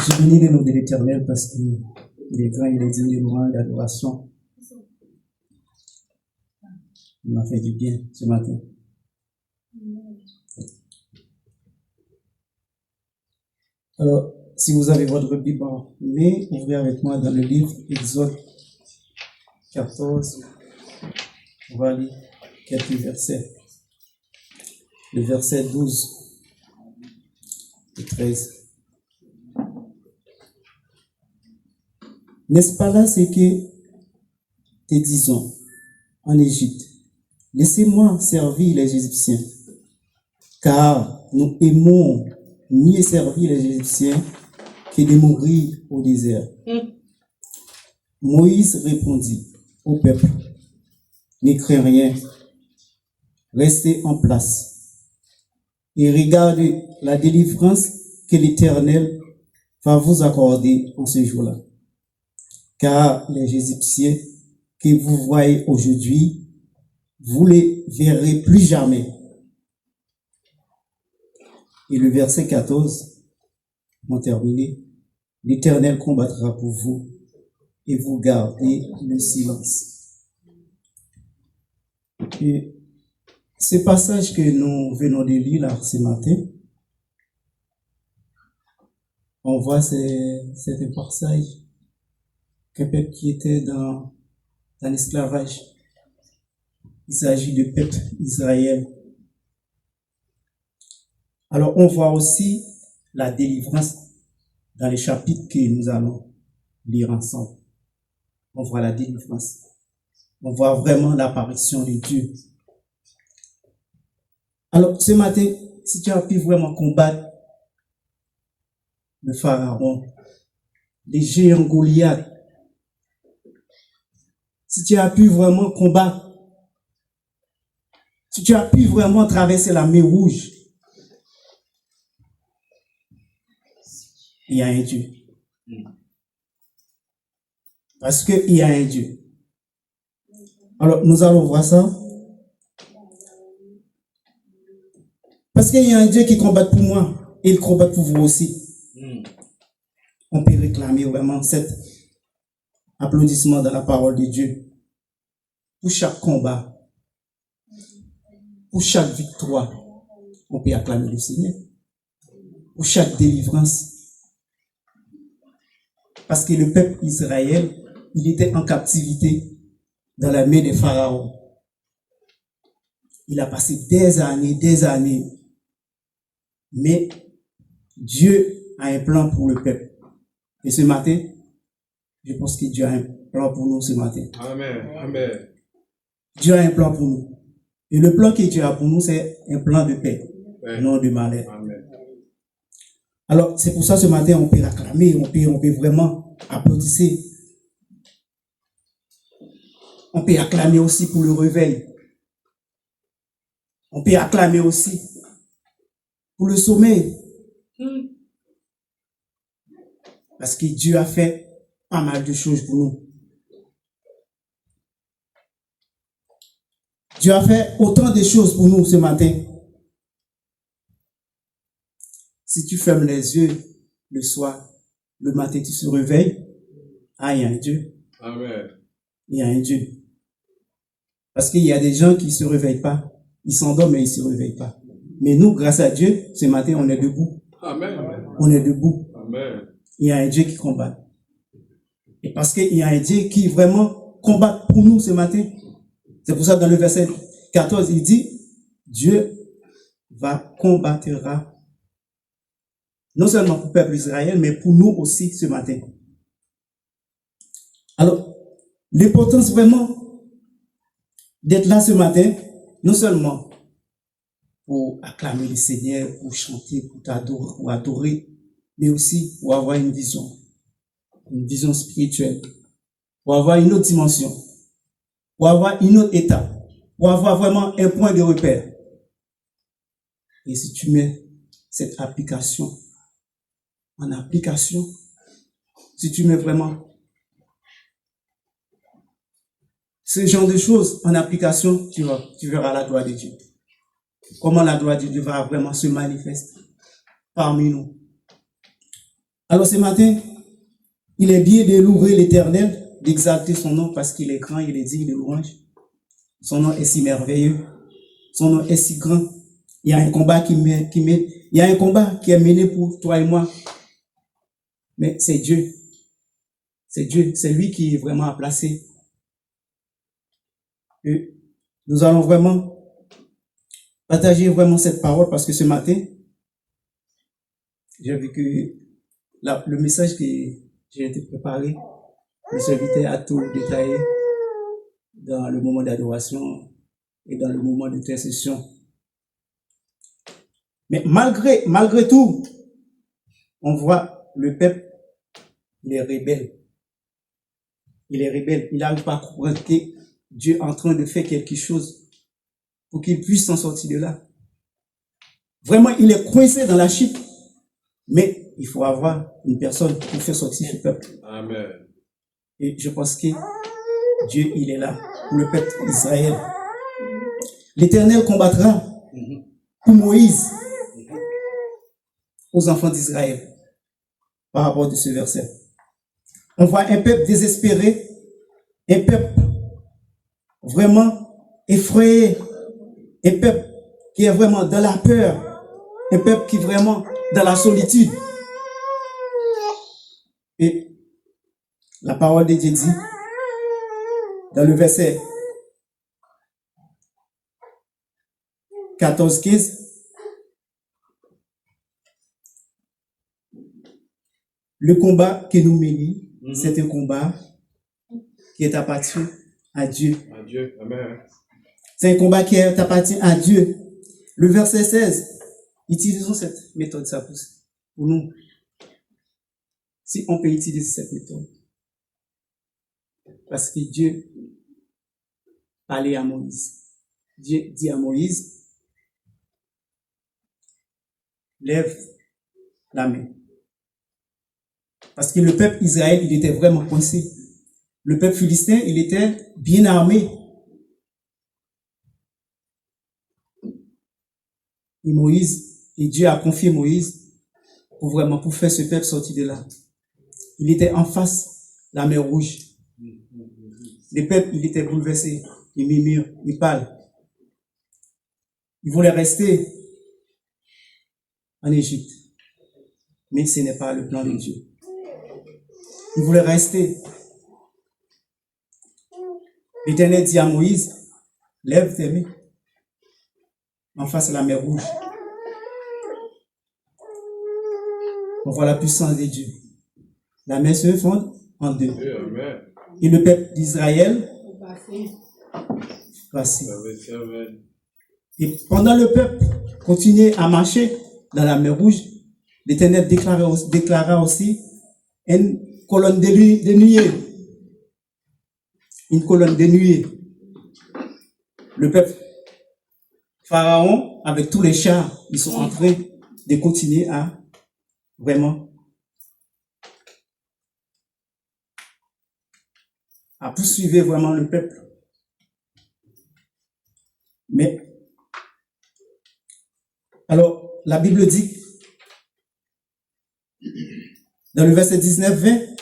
Je bénis le nom de l'Éternel parce qu'il est grand, il est digne de louange, d'adoration. Il m'a fait du bien ce matin. Alors, si vous avez votre Bible en main, ouvrez avec moi dans le livre Exode 14. On va lire quelques versets. Le verset 12 et 13. N'est-ce pas là ce que te disons en Égypte? Laissez-moi servir les Égyptiens, car nous aimons mieux servir les Égyptiens que de mourir au désert. Moïse répondit au peuple, ne crains rien, restez en place et regardez la délivrance que l'Éternel va vous accorder en ce jour-là. Car les Égyptiens que vous voyez aujourd'hui, vous les verrez plus jamais. Et le verset 14, pour terminer, l'Éternel combattra pour vous et vous gardez le silence. Et ce passage que nous venons de lire là, ce matin, on voit cet passage qu'un peuple qui était dans l'esclavage. Il s'agit du peuple Israël. Alors, on voit aussi la délivrance dans les chapitres que nous allons lire ensemble. On voit la délivrance. On voit vraiment l'apparition de Dieu. Alors, ce matin, si tu as pu vraiment combattre le pharaon, les géants Goliath, si tu as pu vraiment combattre, si tu as pu vraiment traverser la mer Rouge, il y a un Dieu. Parce qu'il y a un Dieu. Alors, nous allons voir ça. Parce qu'il y a un Dieu qui combat pour moi, et il combat pour vous aussi. On peut réclamer vraiment cet applaudissement dans la parole de Dieu. Pour chaque combat, pour chaque victoire, on peut acclamer le Seigneur. Pour chaque délivrance. Parce que le peuple Israël, il était en captivité dans la main des pharaons. Il a passé des années. Mais Dieu a un plan pour le peuple. Et ce matin, je pense que Dieu a un plan pour nous ce matin. Amen. Dieu a un plan pour nous. Et le plan que Dieu a pour nous, c'est un plan de paix, non de malheur. Amen. Alors, c'est pour ça ce matin, on peut acclamer, on peut vraiment applaudir. On peut acclamer aussi pour le réveil. On peut acclamer aussi pour le sommeil. Parce que Dieu a fait pas mal de choses pour nous. Dieu a fait autant de choses pour nous ce matin. Si tu fermes les yeux le soir, le matin tu te réveilles, il y a un Dieu. Amen. Il y a un Dieu. Parce qu'il y a des gens qui ne se réveillent pas. Ils s'endorment mais ils ne se réveillent pas. Mais nous, grâce à Dieu, ce matin, on est debout. Amen. On est debout. Amen. Il y a un Dieu qui combat. Et parce qu'il y a un Dieu qui vraiment combat pour nous ce matin. C'est pour ça que dans le verset 14, il dit, Dieu va combattre non seulement pour le peuple d'Israël, mais pour nous aussi ce matin. Alors, l'importance vraiment d'être là ce matin, non seulement pour acclamer le Seigneur, pour chanter, pour adorer, mais aussi pour avoir une vision spirituelle, pour avoir une autre dimension, pour avoir une autre étape, pour avoir vraiment un point de repère. Et si tu mets cette application en application, si tu mets vraiment ce genre de choses en application, tu verras la gloire de Dieu. Comment la gloire de Dieu va vraiment se manifester parmi nous. Alors ce matin, il est bien de louer l'Éternel, d'exalter son nom parce qu'il est grand, il est digne de louange. Son nom est si merveilleux. Son nom est si grand. Il y a un combat il y a un combat qui est mené pour toi et moi. Mais c'est Dieu. C'est Dieu. C'est lui qui est vraiment à placer. Et nous allons vraiment partager vraiment cette parole parce que ce matin, j'ai vu que le message que j'ai été préparé ne s'invitait à tout détailler dans le moment d'adoration et dans le moment d'intercession. Mais malgré tout, on voit le peuple, il est rebelle. Il est rebelle. Il n'arrive pas à comprendre que Dieu est en train de faire quelque chose pour qu'il puisse s'en sortir de là. Vraiment, il est coincé dans la chute. Mais il faut avoir une personne pour faire sortir ce peuple. Amen. Et je pense que Dieu, il est là pour le peuple d'Israël. L'Éternel combattra pour Moïse aux enfants d'Israël par rapport à ce verset. On voit un peuple désespéré, un peuple vraiment effrayé, un peuple qui est vraiment dans la peur, un peuple qui est vraiment dans la solitude. Et la parole de Dieu dit, dans le verset 14-15, le combat que nous menons, c'est un combat qui est appartient à Dieu. À Dieu. Amen. C'est un combat qui est appartient à Dieu. Le verset 16, utilisons cette méthode, ça pousse pour nous. Si on peut utiliser cette méthode. Parce que Dieu parlait à Moïse. Dieu dit à Moïse, lève la main. Parce que le peuple Israël, il était vraiment coincé. Le peuple philistin, il était bien armé. Et Moïse, et Dieu a confié Moïse pour faire ce peuple sortir de là. Il était en face de la mer Rouge. Le peuple, il était bouleversé. Il murmure, il parle. Il voulait rester en Égypte. Mais ce n'est pas le plan de Dieu. Il voulait rester. L'Éternel dit à Moïse, lève tes mains en face de la mer Rouge. On voit la puissance de Dieu. La mer se fonde en deux. Amen. Et le peuple d'Israël passait. Et pendant le peuple continuait à marcher dans la mer Rouge, l'Éternel déclara aussi une colonne de nuée. Une colonne de nuée. Le peuple Pharaon, avec tous les chars, ils sont en train de continuer à vraiment à poursuivre vraiment le peuple. Mais, alors, la Bible dit, dans le verset 19-20,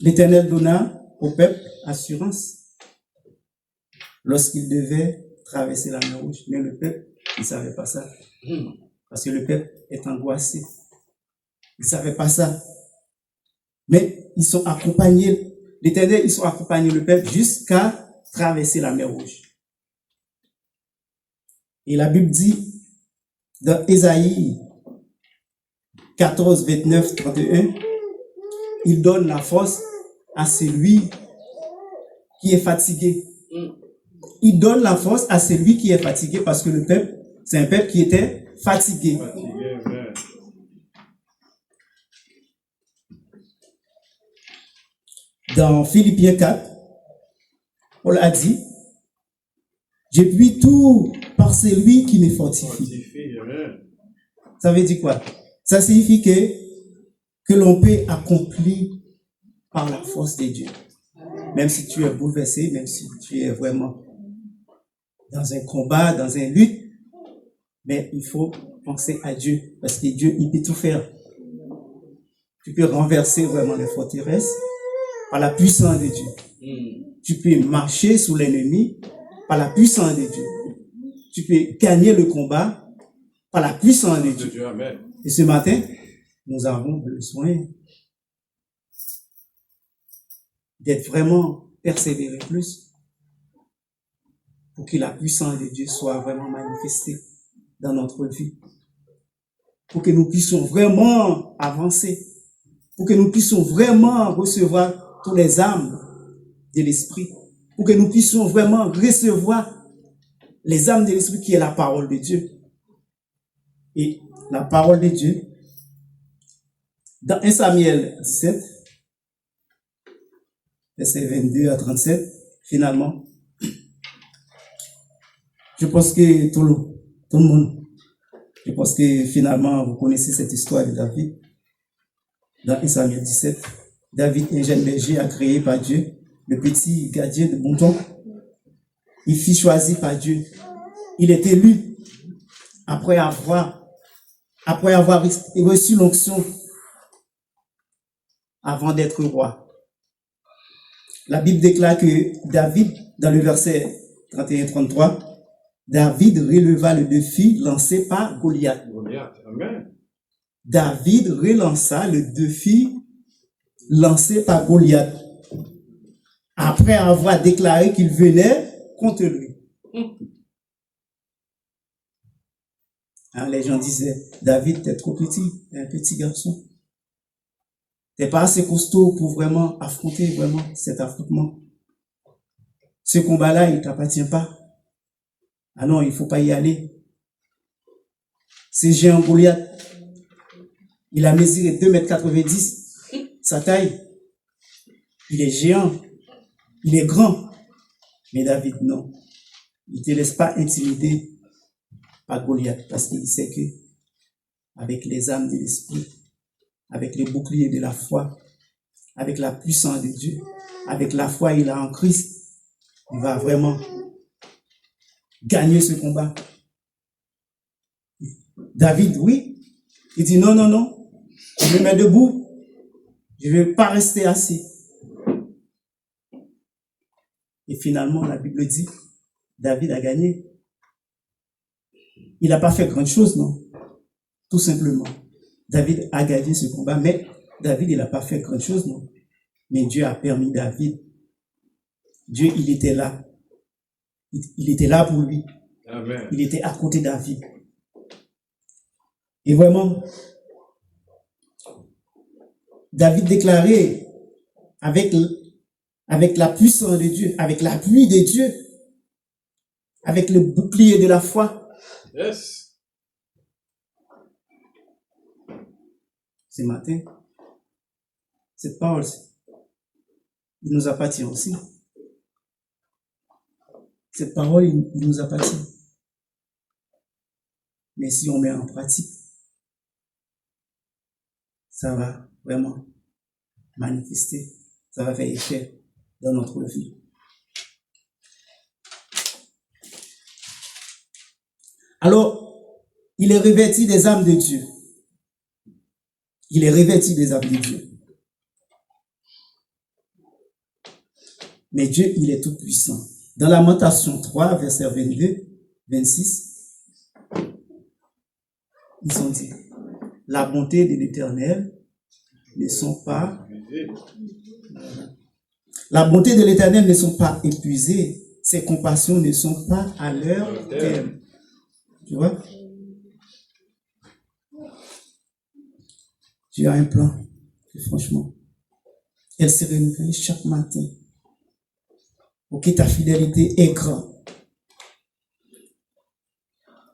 l'Éternel donna au peuple assurance lorsqu'il devait traverser la mer Rouge. Mais le peuple, il ne savait pas ça. Parce que le peuple est angoissé. Il ne savait pas ça. Mais ils sont accompagnés, l'Éternel, ils sont accompagnés le peuple jusqu'à traverser la mer Rouge. Et la Bible dit, dans Ésaïe 14, 29, 31, il donne la force à celui qui est fatigué. Il donne la force à celui qui est fatigué parce que le peuple, c'est un peuple qui était fatigué. Dans Philippiens 4, Paul a dit, je puis tout par celui qui me fortifie. Ça veut dire quoi? Ça signifie que l'on peut accomplir par la force de Dieu. Même si tu es bouleversé, même si tu es vraiment dans un combat, dans une lutte, mais il faut penser à Dieu, parce que Dieu, il peut tout faire. Tu peux renverser vraiment les forteresses par la puissance de Dieu. Tu peux marcher sous l'ennemi par la puissance de Dieu. Tu peux gagner le combat par la puissance de Dieu. Amen. Et ce matin, nous avons besoin d'être vraiment persévérés plus pour que la puissance de Dieu soit vraiment manifestée dans notre vie. Pour que nous puissions vraiment avancer. Pour que nous puissions vraiment recevoir tous les âmes de l'esprit. Pour que nous puissions vraiment recevoir les âmes de l'esprit qui est la parole de Dieu. Et la parole de Dieu, dans 1 Samuel 17, verset 22 à 37, finalement, je pense que tout le monde, je pense que finalement, vous connaissez cette histoire de David. Dans 1 Samuel 17, David, un jeune berger, a créé par Dieu le petit gardien de moutons. Il fut choisi par Dieu. Il est élu après avoir reçu l'onction avant d'être roi. La Bible déclare que David, dans le verset 31-33, David releva le défi lancé par Goliath. Amen. David relança le défi lancé par Goliath après avoir déclaré qu'il venait contre lui. Hein, les gens disaient, David, t'es trop petit, t'es un petit garçon. T'es pas assez costaud pour vraiment affronter vraiment cet affrontement. Ce combat-là, il t'appartient pas. Ah non, il faut pas y aller. C'est géant Goliath. Il a mesuré 2,90 m, sa taille. Il est géant. Il est grand. Mais David, non. Il ne te laisse pas intimider par Goliath parce qu'il sait que avec les âmes de l'esprit, avec les boucliers de la foi, avec la puissance de Dieu, avec la foi qu'il a en Christ, il va vraiment gagner ce combat. David, oui, il dit non, non, non, je me mets debout, je ne vais pas rester assis. Et finalement, la Bible dit, David a gagné. Il n'a pas fait grand chose, non? Tout simplement. David a gagné ce combat, mais David, il n'a pas fait grand chose, non? Mais Dieu a permis David. Dieu, il était là. Il était là pour lui. Amen. Il était à côté de David. Et vraiment, David déclarait avec la puissance de Dieu, avec l'appui de Dieu, avec le bouclier de la foi. Yes. Ce matin, cette parole, il nous appartient aussi. Cette parole, il nous appartient. Mais si on met en pratique, ça va vraiment manifester, ça va faire effet dans notre vie. Alors, il est revêtu des âmes de Dieu. Il est revêtu des âmes de Dieu. Mais Dieu, il est tout puissant. Dans Lamentation 3, verset 22, 26, ils sont dit, la bonté de l'Éternel ne sont pas, la bonté de l'Éternel ne sont pas épuisées, ses compassions ne sont pas à leur terme. Tu vois? Tu as un plan, et franchement, elle se renouvelle chaque matin. Ok, ta fidélité est grande.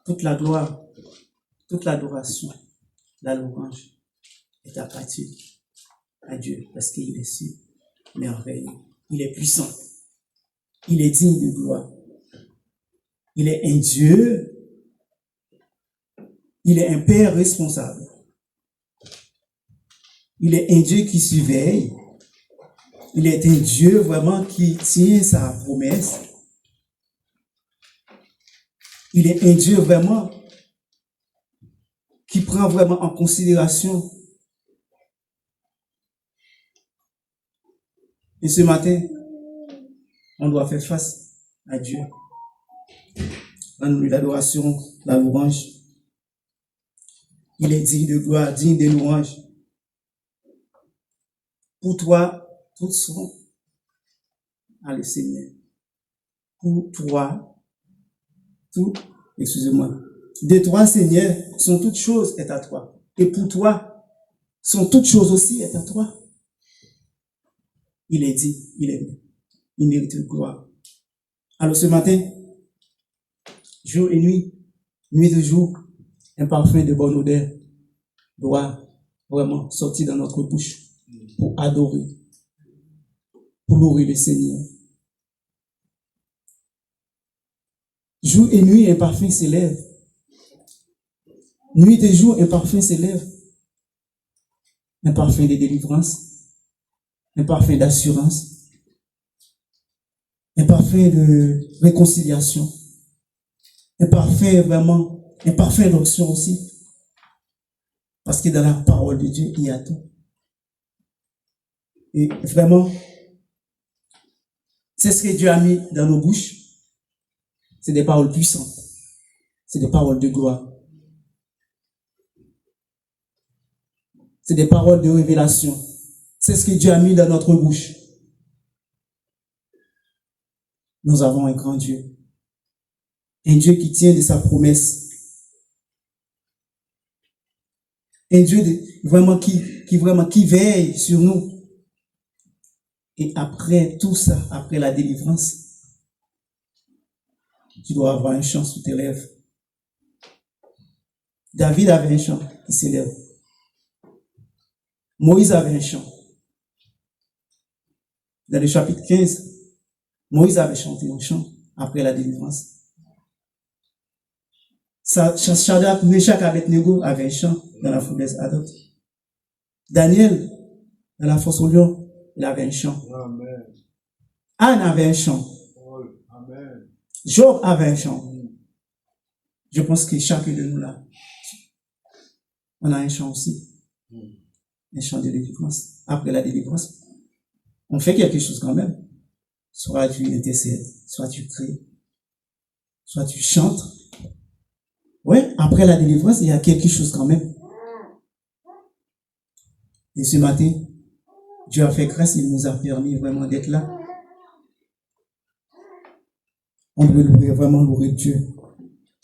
Toute la gloire, toute l'adoration, la louange est appartie à Dieu parce qu'il est si merveilleux. Il est puissant. Il est digne de gloire. Il est un Dieu. Il est un Père responsable. Il est un Dieu qui surveille. Il est un Dieu vraiment qui tient sa promesse. Il est un Dieu vraiment qui prend vraiment en considération Et ce matin, on doit faire face à Dieu. Dans l'adoration, la louange. Il est digne de gloire, digne de louange. Pour toi, toutes sont à le Seigneur. Pour toi, tout, excusez-moi, de toi, Seigneur, sont toutes choses est à toi. Et pour toi, sont toutes choses aussi est à toi. Il est dit, il mérite de gloire. Alors ce matin, jour et nuit, nuit et jour, un parfum de bonne odeur doit vraiment sortir dans notre bouche pour adorer, pour louer le Seigneur. Jour et nuit, un parfum s'élève. Nuit et jour, un parfum s'élève. Un parfum de délivrance, un parfum d'assurance, un parfum de réconciliation, un parfum vraiment, un parfum d'onction aussi. Parce que dans la parole de Dieu, il y a tout. Et vraiment, c'est ce que Dieu a mis dans nos bouches. C'est des paroles puissantes. C'est des paroles de gloire. C'est des paroles de révélation. C'est ce que Dieu a mis dans notre bouche. Nous avons un grand Dieu. Un Dieu qui tient de sa promesse. Un Dieu qui veille sur nous. Et après tout ça, après la délivrance, tu dois avoir un chant sous tes lèvres. David avait un chant qui s'élève. Moïse avait un chant. Dans le chapitre 15, Moïse avait chanté un chant après la délivrance. Shadrach, Meshach, Abednego avait un chant dans la fournaise ardente. Daniel, dans la fosse au lion, il avait un chant. Amen. Anne avait un chant. Amen. Job avait un chant. Je pense que chacun de nous là, on a un chant aussi. Un chant de délivrance. Après la délivrance, on fait quelque chose quand même. Soit tu intercèdes, soit tu cries, soit tu chantes. Ouais, après la délivrance, il y a quelque chose quand même. Et ce matin, Dieu a fait grâce, il nous a permis vraiment d'être là. On peut vraiment louer Dieu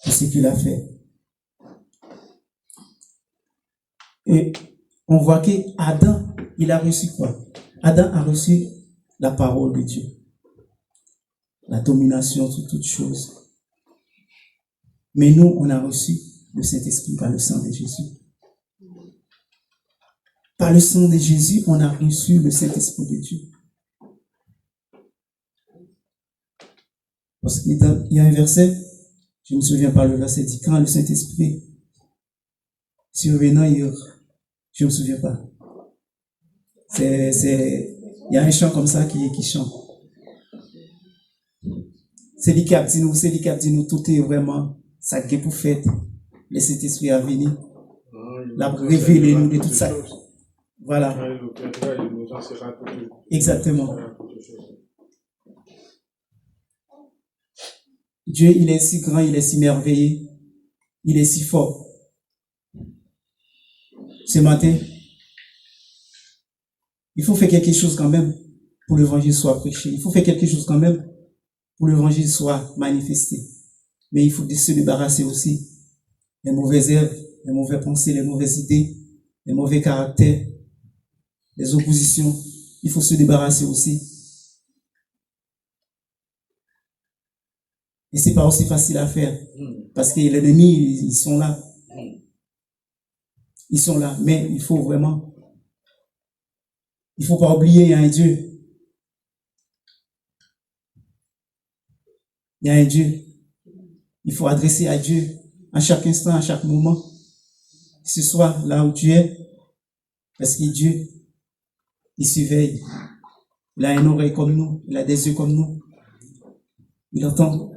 pour ce qu'il a fait. Et on voit qu'Adam, il a reçu quoi? Adam a reçu la parole de Dieu. La domination sur toutes choses. Mais nous, on a reçu le Saint-Esprit par le sang de Jésus. Par le sang de Jésus, on a reçu le Saint-Esprit de Dieu. Parce qu'il y a un verset, je ne me souviens pas le verset, dit quand le Saint-Esprit survenant, je ne me souviens pas. Il y a un chant comme ça qui chante. C'est lui qui a dit nous, tout est vraiment ça qui est pour faire. Le Saint-Esprit a venu, l'a révélé nous de tout ça. Voilà. Exactement. Dieu, il est si grand, il est si merveilleux, il est si fort. Ce matin, il faut faire quelque chose quand même pour l'évangile soit prêché. Il faut faire quelque chose quand même pour l'évangile soit manifesté. Mais il faut se débarrasser aussi des mauvaises herbes, des mauvaises pensées, les mauvaises idées, les mauvais caractères, les oppositions. Il faut se débarrasser aussi. Et c'est pas aussi facile à faire. Parce que les ennemis, ils sont là. Ils sont là. Mais il faut vraiment, il faut pas oublier, il y a un Dieu. Il y a un Dieu. Il faut adresser à Dieu à chaque instant, à chaque moment. Que ce soit là où tu es. Parce que Dieu, il surveille. Il a une oreille comme nous. Il a des yeux comme nous. Il entend.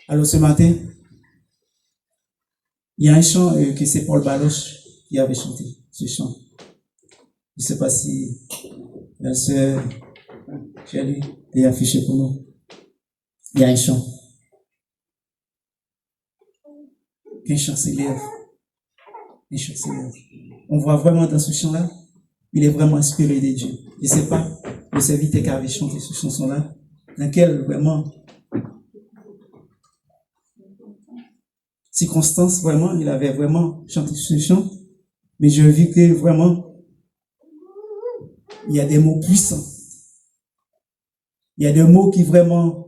Alors ce matin, il y a un chant que c'est Paul Baloche qui avait chanté, ce chant. Je ne sais pas si La sœur Chérie est affichée pour nous. Il y a un chant. Un chant s'élève. Un chant s'élève. On voit vraiment dans ce chant-là, il est vraiment inspiré de Dieu. Je ne sais pas, le serviteur qui avait chanté ce chanson-là, dans quelle vraiment circonstance, vraiment, il avait vraiment chanté ce chant. Mais je vis que vraiment, il y a des mots puissants. Il y a des mots qui vraiment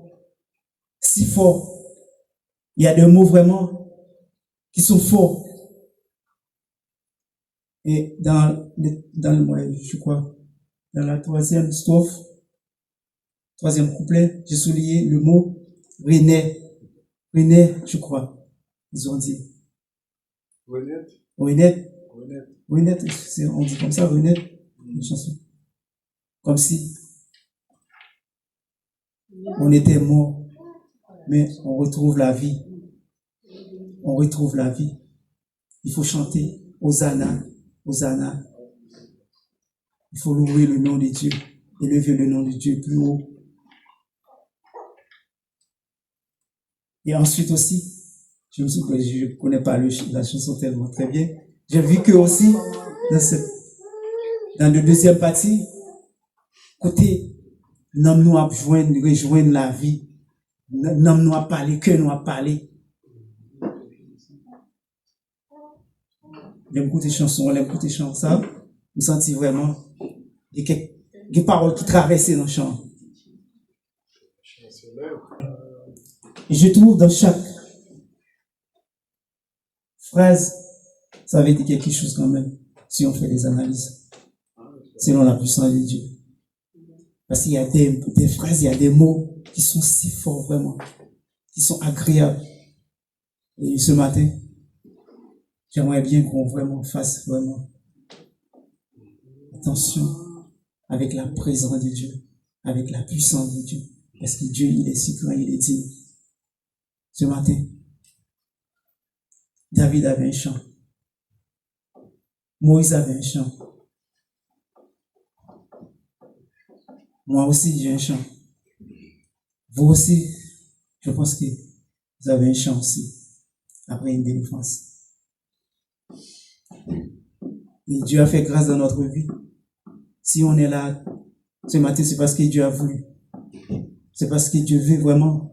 si forts. Il y a des mots vraiment qui sont forts. Et je crois, dans la troisième strophe, troisième couplet, j'ai souligné le mot renaît. Renaît, je crois. Ils ont dit. Renaît. On dit comme ça, renaître. Une chanson. Comme si on était mort, mais on retrouve la vie. On retrouve la vie. Il faut chanter Hosanna, Hosanna. Il faut louer le nom de Dieu, élever le nom de Dieu plus haut. Et ensuite aussi, je me souviens que je ne connais pas la chanson tellement très bien. J'ai vu que aussi, dans le deuxième partie, côté, nous nous rejoindre la vie. Nous nous a parlé, que nous a parlé. J'aime écouter chansons, on aime écouter chansons, ça. Je me sentis vraiment, il y a des paroles qui traversaient dans le chant. Et je trouve dans chaque phrase, ça veut dire quelque chose quand même, si on fait des analyses, selon la puissance de Dieu. Parce qu'il y a des phrases, il y a des mots qui sont si forts vraiment, qui sont agréables. Et ce matin, j'aimerais bien qu'on vraiment fasse vraiment attention avec la présence de Dieu, avec la puissance de Dieu. Parce que Dieu, il est si grand, il est digne. Ce matin, David avait un chant. Moïse avait un chant. Moi aussi, j'ai un chant. Vous aussi, je pense que vous avez un chant aussi, après une délivrance. Et Dieu a fait grâce dans notre vie. Si on est là ce matin, c'est parce que Dieu a voulu. C'est parce que Dieu veut vraiment